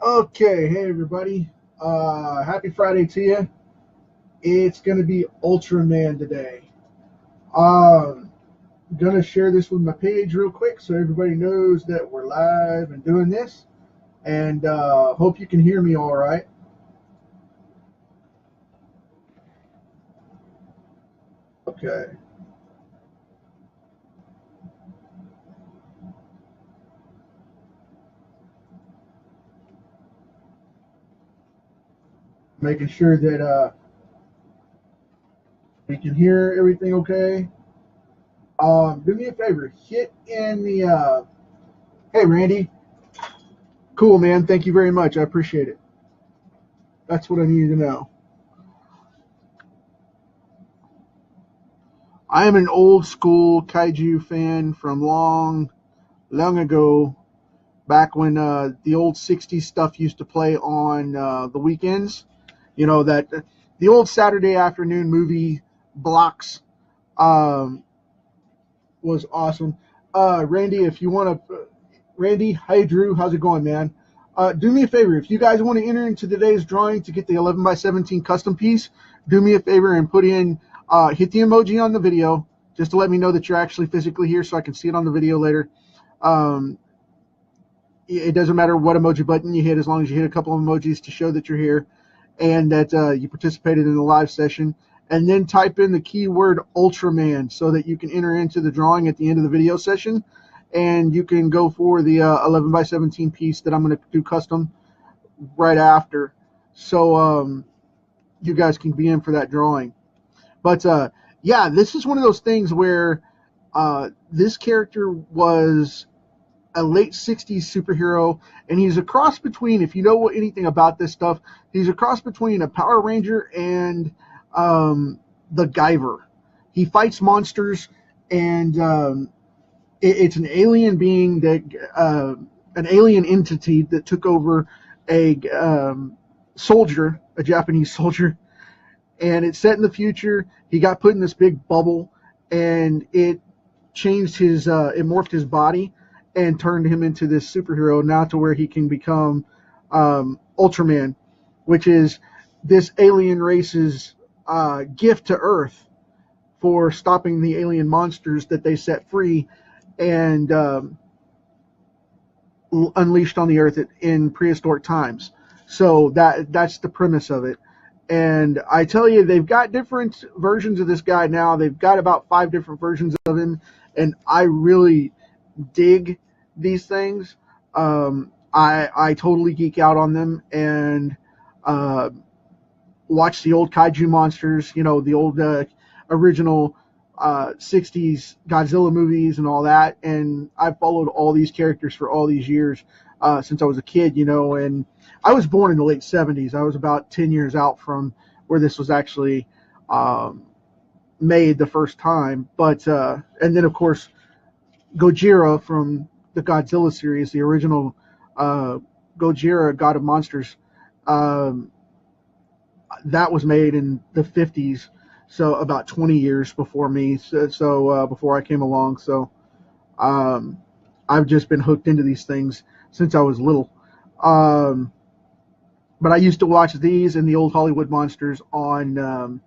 Okay, hey everybody. Happy Friday to you. It's gonna be Ultraman today. Um, gonna share this with my page real quick so everybody knows that we're live and doing this. And hope you can hear me all right. Okay, making sure that we can hear everything okay. Do me a favor, hit in the. Hey Randy, cool man. Thank you very much. I appreciate it. That's what I needed to know. I am an old school kaiju fan from long ago, back when the old '60s stuff used to play on the weekends. You know that the old Saturday afternoon movie blocks um, was awesome. Randy, if you want to, Randy, hi Drew, how's it going, man? Do me a favor, if you guys want to enter into today's drawing to get the 11 by 17 custom piece, do me a favor and put in, hit the emoji on the video just to let me know that you're actually physically here so I can see it on the video later. Um, it doesn't matter what emoji button you hit as long as you hit a couple of emojis to show that you're here and that you participated in the live session. And then type in the keyword Ultraman so that you can enter into the drawing at the end of the video session. And you can go for the 11 by 17 piece that I'm going to do custom right after. So you guys can be in for that drawing. But yeah, this is one of those things where this character was a late 60s superhero, and he's a cross between, if you know anything about this stuff, he's a cross between a Power Ranger and the Guyver. He fights monsters, and it's an alien being that an alien entity that took over a soldier, a Japanese soldier, and it's set in the future. He got put in this big bubble, and it changed his, it morphed his body and turned him into this superhero now to where he can become Ultraman, which is this alien race's gift to Earth for stopping the alien monsters that they set free and unleashed on the Earth in prehistoric times. So that's the premise of it. And I tell you, they've got different versions of this guy now. They've got about 5 different versions of him, and I really dig these things. I totally geek out on them and watch the old kaiju monsters, you know, the old original 60s Godzilla movies and all that. And I've followed all these characters for all these years since I was a kid, you know, and I was born in the late 70s. I was about 10 years out from where this was actually made the first time. But, and then, of course, Gojira from the Godzilla series, the original Gojira, God of Monsters, that was made in the 50s, so about 20 years before me, so before I came along. So I've just been hooked into these things since I was little. But I used to watch these and the old Hollywood monsters on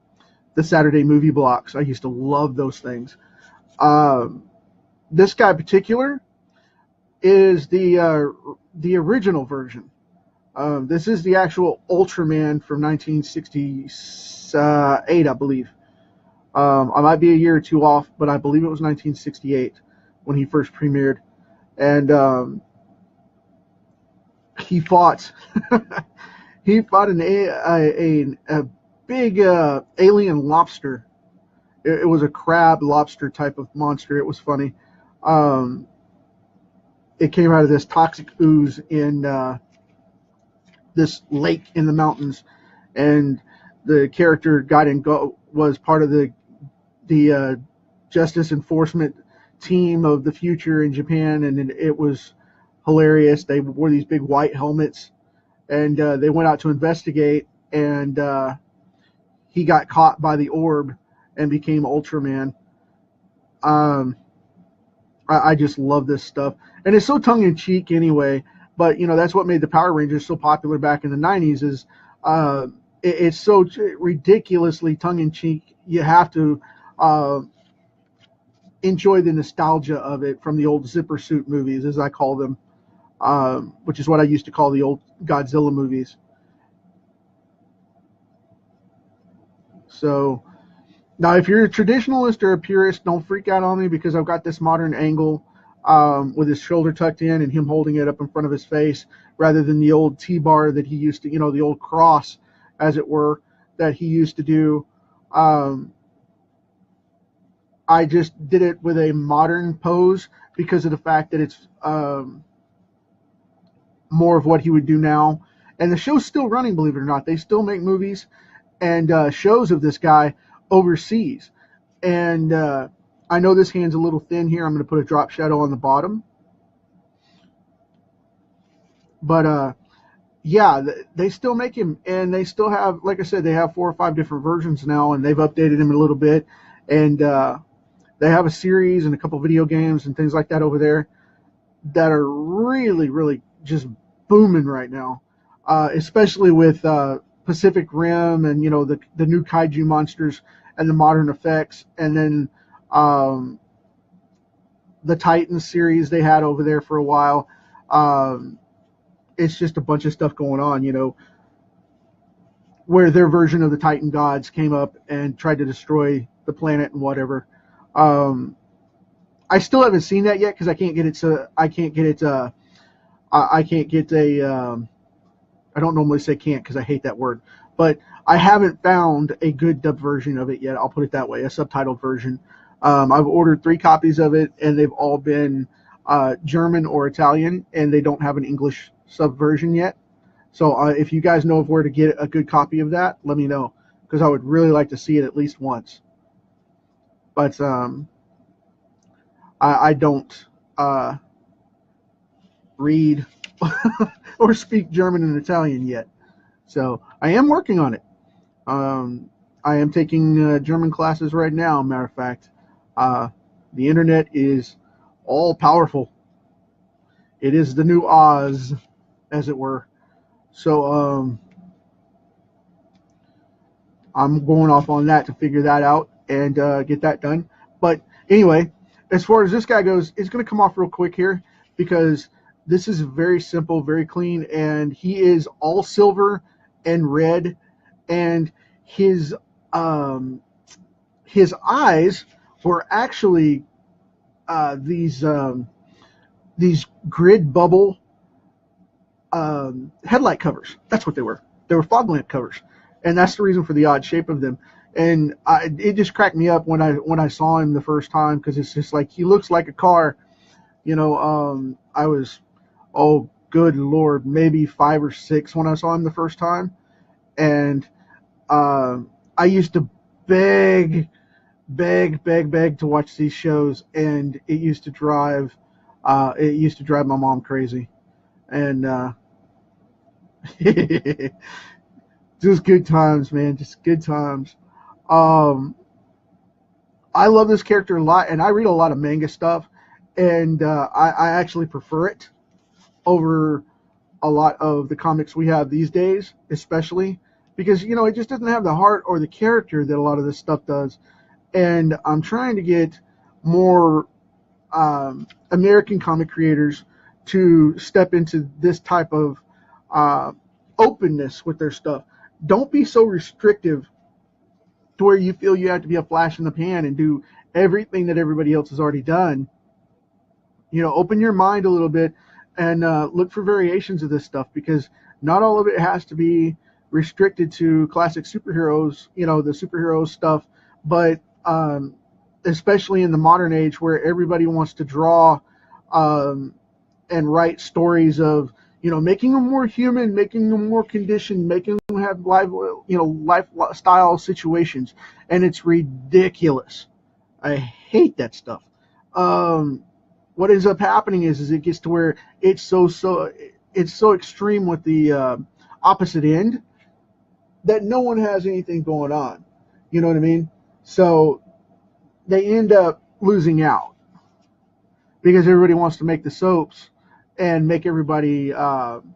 the Saturday movie blocks. I used to love those things. This guy in particular is the original version. This is the actual Ultraman from 1968, I believe. I might be a year or two off, but I believe it was 1968 when he first premiered. And he fought he fought a big alien lobster. It was a crab lobster type of monster. It was funny. It came out of this toxic ooze in this lake in the mountains, and the character was part of the justice enforcement team of the future in Japan, and it was hilarious. They wore these big white helmets, and they went out to investigate, and he got caught by the orb and became Ultraman. I just love this stuff, and it's so tongue in cheek anyway. But that's what made the Power Rangers so popular back in the '90s. Is it's so ridiculously tongue-in-cheek. You have to enjoy the nostalgia of it from the old zipper suit movies, as I call them, which is what I used to call the old Godzilla movies. So now, if you're a traditionalist or a purist, don't freak out on me because I've got this modern angle with his shoulder tucked in and him holding it up in front of his face rather than the old T-bar that he used to, the old cross, as it were, that he used to do. I just did it with a modern pose because of the fact that it's more of what he would do now. And the show's still running, believe it or not. They still make movies and shows of this guy overseas. And I know this hand's a little thin here. I'm going to put a drop shadow on the bottom. But yeah, they still make him, and they still have, like I said, they have 4 or 5 different versions now, and they've updated him a little bit. And they have a series and a couple video games and things like that over there that are really, really just booming right now, especially with Pacific Rim and the new kaiju monsters and the modern effects, and then the Titans series they had over there for a while. It's just a bunch of stuff going on, where their version of the Titan gods came up and tried to destroy the planet and whatever. I still haven't seen that yet because I can't get it. I can't get a. I don't normally say can't because I hate that word, but I haven't found a good dub version of it yet. I'll put it that way, a subtitled version. I've ordered 3 copies of it, and they've all been German or Italian, and they don't have an English sub version yet. So if you guys know of where to get a good copy of that, let me know, because I would really like to see it at least once. But I don't read or speak German and Italian yet. So I am working on it. I am taking German classes right now, matter of fact. The internet is all powerful. It is the new Oz, as it were. So I'm going off on that to figure that out and get that done. But anyway, as far as this guy goes, it's going to come off real quick here because this is very simple, very clean, and he is all silver and red, and his eyes were actually these grid bubble headlight covers. That's what they were. They were fog lamp covers, and that's the reason for the odd shape of them. And it just cracked me up when I saw him the first time because it's just like he looks like a car. I was, oh good Lord, maybe 5 or 6 when I saw him the first time, and I used to beg to watch these shows, and it used to drive my mom crazy, and just good times, man, just good times. I love this character a lot, and I read a lot of manga stuff, and I actually prefer it over a lot of the comics we have these days, especially because it just doesn't have the heart or the character that a lot of this stuff does. And I'm trying to get more American comic creators to step into this type of openness with their stuff. Don't be so restrictive to where you feel you have to be a flash in the pan and do everything that everybody else has already done. Open your mind a little bit and look for variations of this stuff, because not all of it has to be restricted to classic superheroes, the superhero stuff, but especially in the modern age where everybody wants to draw and write stories of, making them more human, making them more conditioned, making them have lifestyle situations, and it's ridiculous. I hate that stuff. What ends up happening is it gets to where it's so extreme with the opposite end that no one has anything going on. You know what I mean? So they end up losing out because everybody wants to make the soaps and make everybody on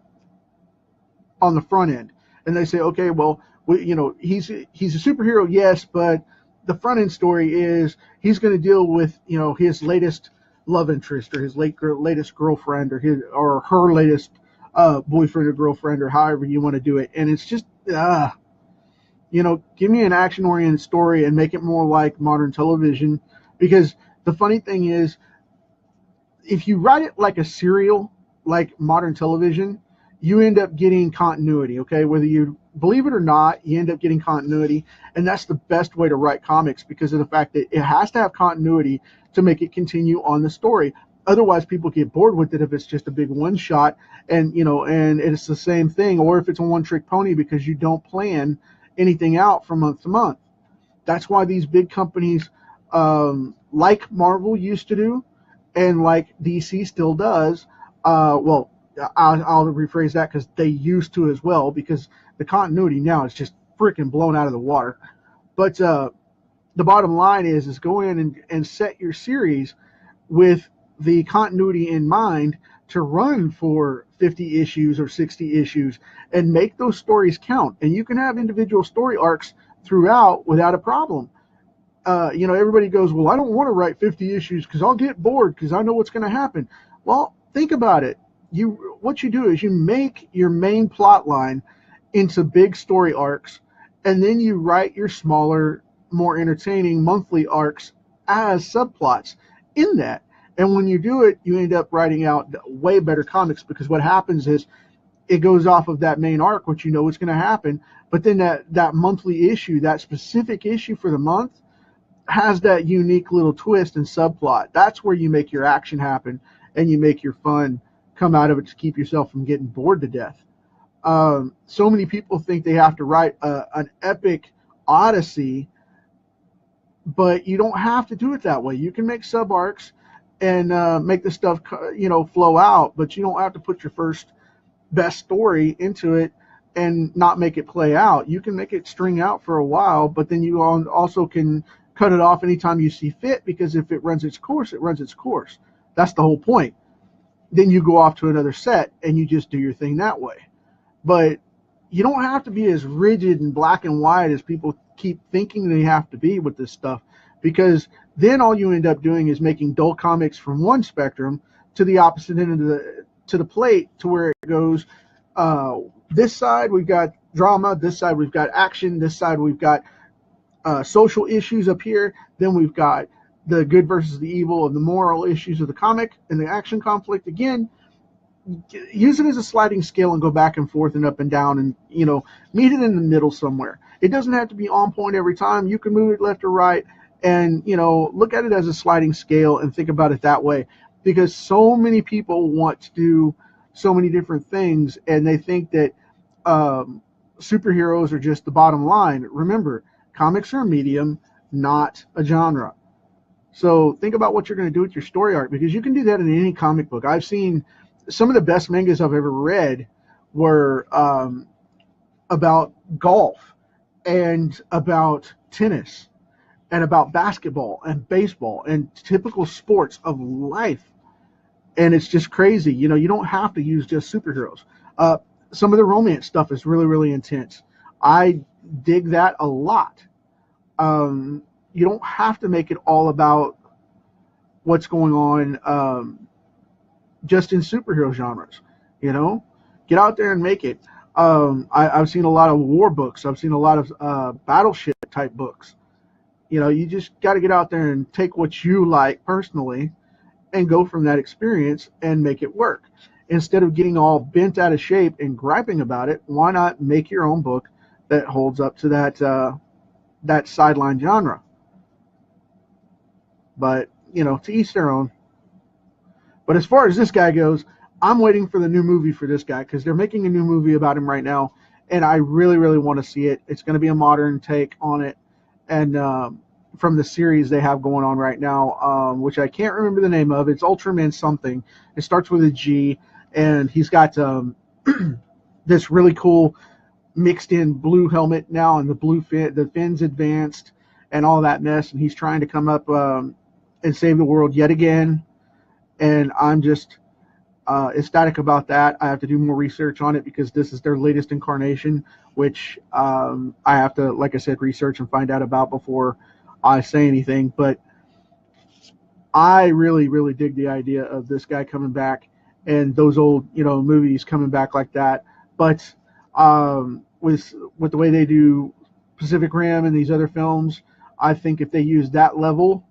the front end. And they say, okay, well, he's a superhero, yes, but the front end story is he's going to deal with his latest love interest or his latest girlfriend or her latest boyfriend or girlfriend or however you want to do it. And it's just give me an action oriented story and make it more like modern television. Because the funny thing is, if you write it like a serial, like modern television, you end up getting continuity, okay? Whether you believe it or not, you end up getting continuity. And that's the best way to write comics because of the fact that it has to have continuity to make it continue on the story. Otherwise, people get bored with it if it's just a big one shot and it's the same thing, or if it's a one trick pony because you don't plan anything out from month to month. That's why these big companies, like Marvel used to do, and like DC still does, I'll rephrase that because they used to as well, because the continuity now is just freaking blown out of the water. But the bottom line is go in and set your series with the continuity in mind to run for 50 issues or 60 issues and make those stories count. And you can have individual story arcs throughout without a problem. Everybody goes, well, I don't want to write 50 issues because I'll get bored because I know what's going to happen. Well, think about it. What you do is you make your main plot line into big story arcs, and then you write your smaller, more entertaining monthly arcs as subplots in that. And when you do it, you end up writing out way better comics, because what happens is it goes off of that main arc, which you know what's going to happen, but then that monthly issue, that specific issue for the month, has that unique little twist and subplot. That's where you make your action happen and you make your fun come out of it to keep yourself from getting bored to death. So many people think they have to write an epic odyssey, but you don't have to do it that way. You can make sub arcs and make the stuff flow out, but you don't have to put your first best story into it and not make it play out. You can make it string out for a while, but then you also can cut it off anytime you see fit, because if it runs its course, it runs its course. That's the whole point. Then you go off to another set and you just do your thing that way. But you don't have to be as rigid and black and white as people keep thinking they have to be with this stuff, because then all you end up doing is making dull comics from one spectrum to the opposite end of the plate, to where it goes, this side we've got drama, this side we've got action, this side we've got social issues up here, then we've got the good versus the evil, and the moral issues of the comic and the action conflict. Again, use it as a sliding scale and go back and forth and up and down, and meet it in the middle somewhere. It doesn't have to be on point every time. You can move it left or right, and look at it as a sliding scale and think about it that way, because so many people want to do so many different things, and they think that superheroes are just the bottom line. Remember, comics are a medium, not a genre. So think about what you're going to do with your story arc, because you can do that in any comic book. I've seen some of the best mangas I've ever read were about golf and about tennis and about basketball and baseball and typical sports of life. And it's just crazy. You don't have to use just superheroes. Some of the romance stuff is really, really intense. I dig that a lot. You don't have to make it all about what's going on just in superhero genres. Get out there and make it. I've seen a lot of war books. I've seen a lot of battleship type books. You just got to get out there and take what you like personally and go from that experience and make it work. Instead of getting all bent out of shape and griping about it, why not make your own book that holds up to that sideline genre? But, to each their own. But as far as this guy goes, I'm waiting for the new movie for this guy, because they're making a new movie about him right now, and I really, really want to see it. It's going to be a modern take on it, and from the series they have going on right now, which I can't remember the name of. It's Ultraman something. It starts with a G, and he's got this really cool mixed in blue helmet now, and the fins advanced and all that mess, and he's trying to come up and save the world yet again. And I'm just ecstatic about that. I have to do more research on it because this is their latest incarnation, which I have to, like I said, research and find out about before I say anything. But I really, really dig the idea of this guy coming back and those old, movies coming back like that. But with the way they do Pacific Rim and these other films, I think if they use that level,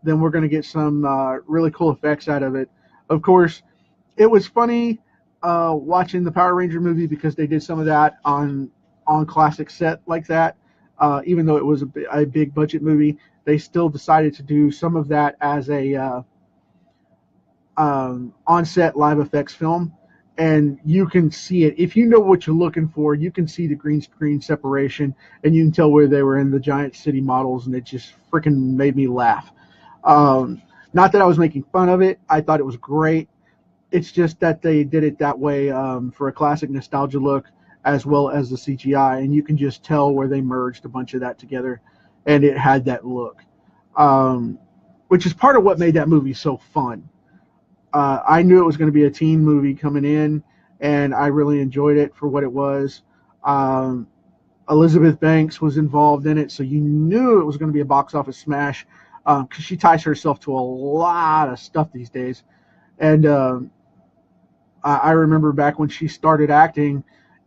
then we're going to get some really cool effects out of it. Of course, it was funny watching the Power Ranger movie because they did some of that on classic set like that. Even though it was a big budget movie, they still decided to do some of that as a on-set live effects film, and you can see it. If you know what you're looking for, you can see the green screen separation, and you can tell where they were in the giant city models, and it just freaking made me laugh. Not that I was making fun of it. I thought it was great. It's just that they did it that way for a classic nostalgia look as well as the CGI, and you can just tell where they merged a bunch of that together, and it had that look, which is part of what made that movie so fun. I knew it was going to be a teen movie coming in, and I really enjoyed it for what it was. Elizabeth Banks was involved in it, so you knew it was going to be a box office smash because she ties herself to a lot of stuff these days. And I remember back when she started acting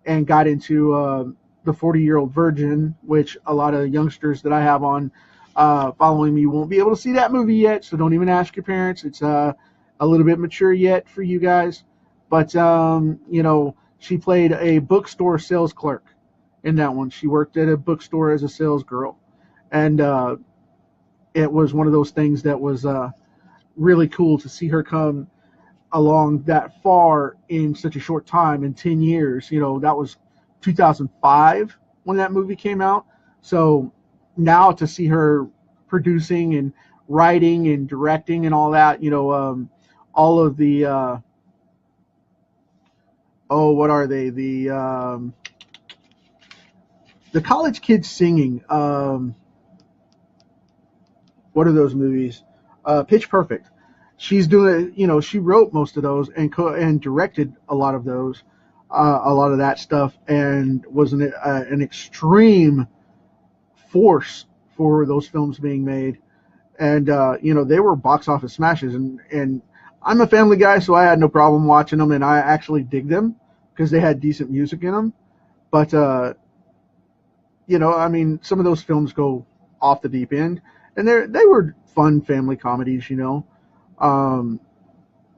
and got into the 40-Year-Old Virgin, which a lot of youngsters that I have on following me won't be able to see that movie yet, so don't even ask your parents. It's a little bit mature yet for you guys. But, she played a bookstore sales clerk in that one. She worked at a bookstore as a sales girl. And it was one of those things that was really cool to see her come along that far in such a short time, in 10 years. That was 2005 when that movie came out. So now to see her producing and writing and directing and all that, all of the what are they, the college kids singing, what are those movies, Pitch Perfect. She's doing, she wrote most of those and directed a lot of those, a lot of that stuff, and was an extreme force for those films being made. And they were box office smashes, and I'm a family guy, so I had no problem watching them, and I actually dig them because they had decent music in them. But some of those films go off the deep end, and they were fun family comedies,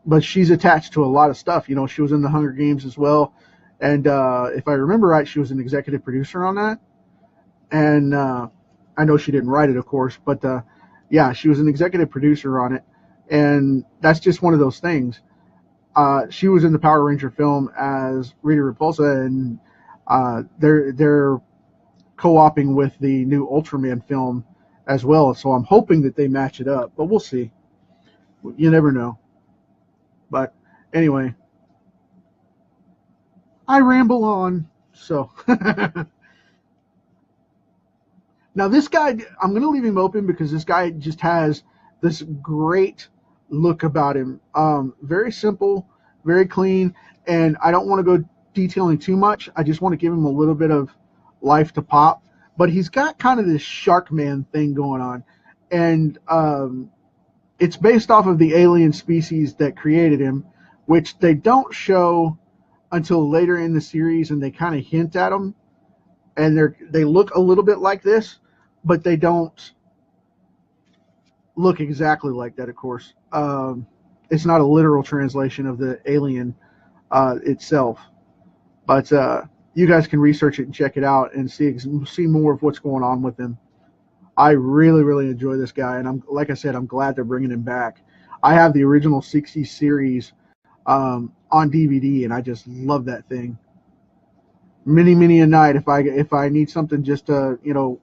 but she's attached to a lot of stuff. She was in the Hunger Games as well, and if I remember right, she was an executive producer on that. And I know she didn't write it, of course, but yeah, she was an executive producer on it, and that's just one of those things. She was in the Power Ranger film as Rita Repulsa, and they're co-oping with the new Ultraman film as well. So I'm hoping that they match it up, but we'll see. You never know. But anyway, I ramble on. So now this guy, I'm going to leave him open because this guy just has this great look about him. Very simple, very clean, and I don't want to go detailing too much. I just want to give him a little bit of life to pop. But he's got kind of this Sharkman thing going on, and it's based off of the alien species that created him, which they don't show until later in the series, and they kind of hint at them, and they look a little bit like this, but they don't look exactly like that, of course. It's not a literal translation of the alien itself, but you guys can research it and check it out and see more of what's going on with him. I really, really enjoy this guy, and like I said, I'm glad they're bringing him back. I have the original 60s series on DVD, and I just love that thing. Many a night, if I need something just to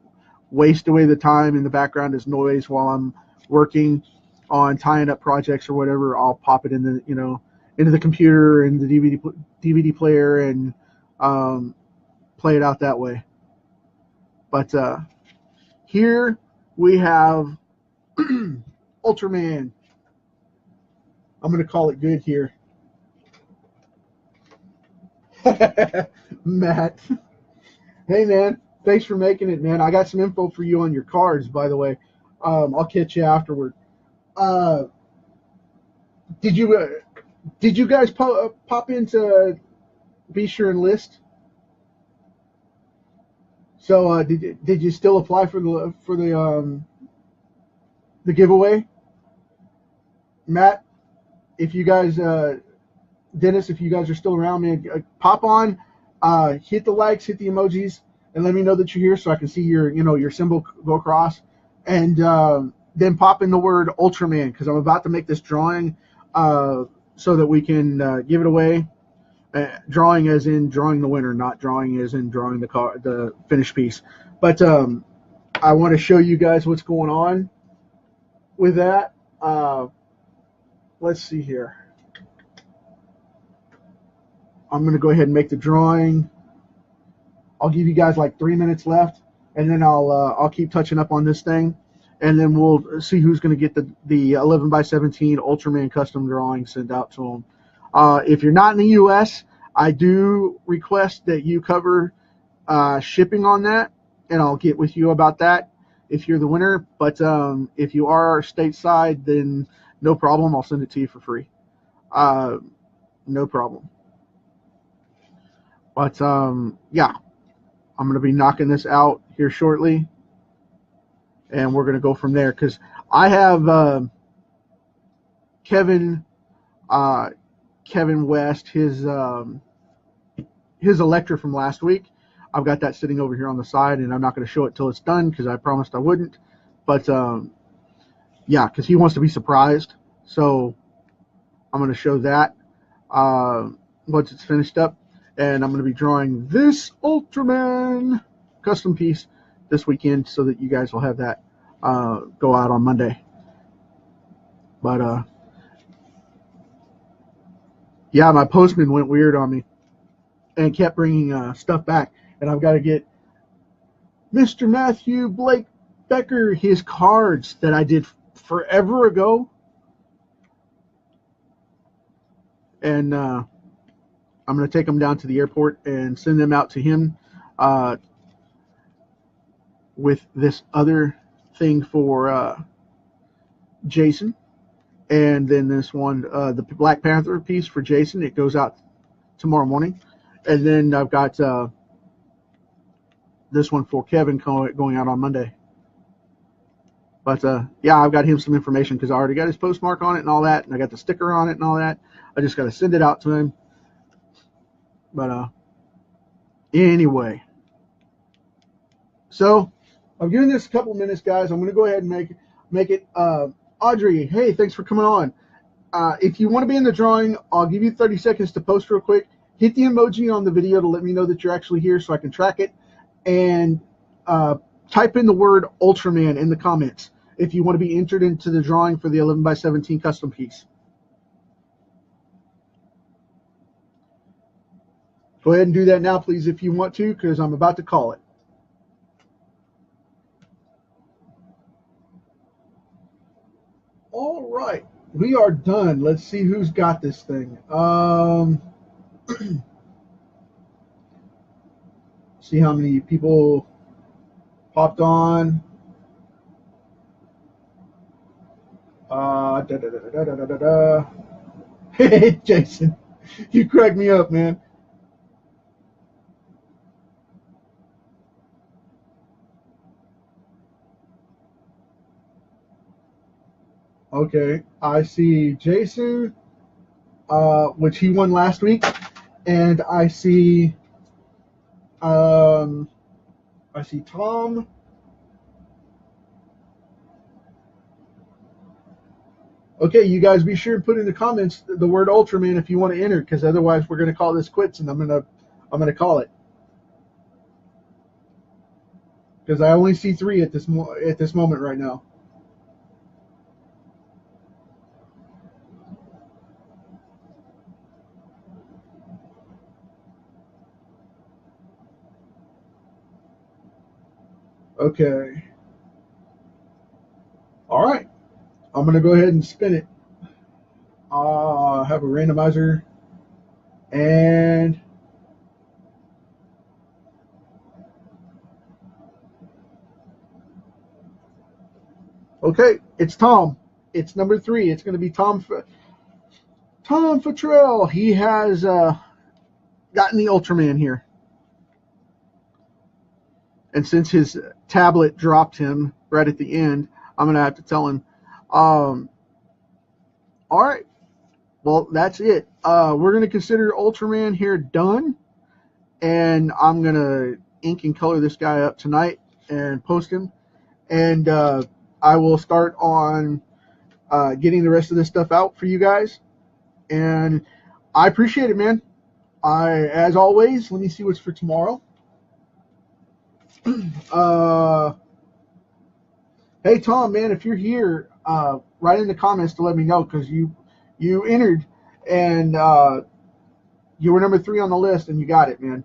waste away the time in the background as noise while I'm working on tying up projects or whatever, I'll pop it in the into the computer and the DVD player and play it out that way. But here we have Ultraman. I'm going to call it good here. Matt. Hey, man. Thanks for making it, man. I got some info for you on your cards, by the way. I'll catch you afterward. Uh, did you did you guys pop into Be Sure and List? So did you still apply for the giveaway, Matt? If you guys Dennis, if you guys are still around, man, pop on, hit the likes, hit the emojis, and let me know that you're here so I can see your symbol go across. And then pop in the word Ultraman because I'm about to make this drawing so that we can give it away. Drawing as in drawing the winner, not drawing as in drawing the finished piece. But I want to show you guys what's going on with that. Let's see here. I'm going to go ahead and make the drawing. I'll give you guys like 3 minutes left, and then I'll keep touching up on this thing, and then we'll see who's going to get the 11x17 Ultraman custom drawing sent out to them. If you're not in the U.S., I do request that you cover shipping on that, and I'll get with you about that if you're the winner. But if you are stateside, then no problem. I'll send it to you for free. No problem. But yeah, I'm going to be knocking this out here shortly, and we're going to go from there because I have Kevin West, his Electra from last week. I've got that sitting over here on the side, and I'm not going to show it till it's done because I promised I wouldn't. But yeah, because he wants to be surprised, so I'm going to show that once it's finished up. And I'm going to be drawing this Ultraman custom piece this weekend so that you guys will have that go out on Monday. But yeah, my postman went weird on me and kept bringing stuff back. And I've got to get Mr. Matthew Blake Becker his cards that I did forever ago. And I'm going to take them down to the airport and send them out to him with this other thing for Jason. And then this one, the Black Panther piece for Jason. It goes out tomorrow morning. And then I've got this one for Kevin going out on Monday. But yeah, I've got him some information because I already got his postmark on it and all that. And I got the sticker on it and all that. I just got to send it out to him. But anyway, so I'm giving this a couple minutes, guys. I'm going to go ahead and make it. Audrey, hey, thanks for coming on. If you want to be in the drawing, I'll give you 30 seconds to post real quick. Hit the emoji on the video to let me know that you're actually here so I can track it. And type in the word Ultraman in the comments if you want to be entered into the drawing for the 11x17 custom piece. Go ahead and do that now, please, if you want to, because I'm about to call it. All right, we are done. Let's see who's got this thing. See how many people popped on. Hey, Jason, you crack me up, man. Okay, I see Jason, which he won last week, and I see Tom. Okay, you guys be sure and put in the comments the word Ultraman if you want to enter, because otherwise we're gonna call this quits, and I'm gonna call it because I only see 3 at this moment right now. Okay. All right. I'm going to go ahead and spin it. Have a randomizer. And Okay, it's Tom. It's number 3. It's going to be Tom Fattrell. He has gotten the Ultraman here. And since his tablet dropped him right at the end, I'm going to have to tell him. All right. Well, that's it. We're going to consider Ultraman here done. And I'm going to ink and color this guy up tonight and post him. And I will start on getting the rest of this stuff out for you guys. And I appreciate it, man. As always, let me see what's for tomorrow. Hey, Tom, man, if you're here, write in the comments to let me know, because you entered, and you were number 3 on the list, and you got it, man.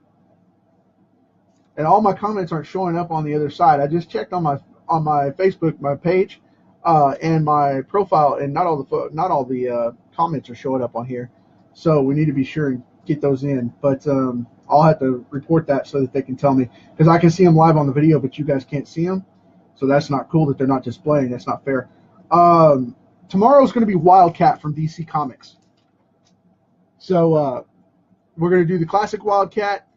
And all my comments aren't showing up on the other side. I just checked on my Facebook, my page, and my profile, and not all the comments are showing up on here. So we need to be sure and get those in. But I'll have to report that so that they can tell me, because I can see them live on the video, but you guys can't see them. So that's not cool that they're not displaying. That's not fair. Tomorrow's going to be Wildcat from DC Comics. So we're going to do the classic Wildcat.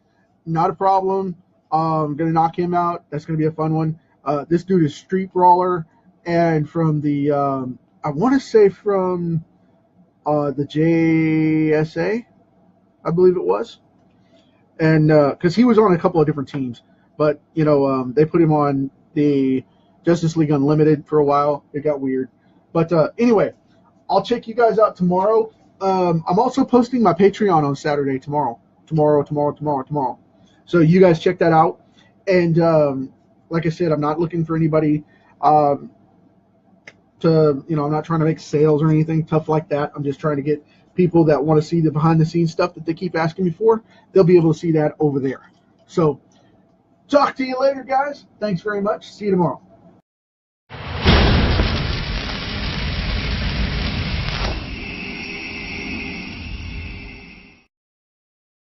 Not a problem. I'm going to knock him out. That's going to be a fun one. This dude is Street Brawler, and from the, I want to say from the JSA, I believe it was. And because he was on a couple of different teams. But, you know, they put him on the Justice League Unlimited for a while. It got weird. But anyway, I'll check you guys out tomorrow. I'm also posting my Patreon on Saturday tomorrow. Tomorrow. So you guys check that out. And like I said, I'm not looking for anybody I'm not trying to make sales or anything tough like that. I'm just trying to get people that want to see the behind-the-scenes stuff that they keep asking me for. They'll be able to see that over there. So talk to you later, guys. Thanks very much. See you tomorrow.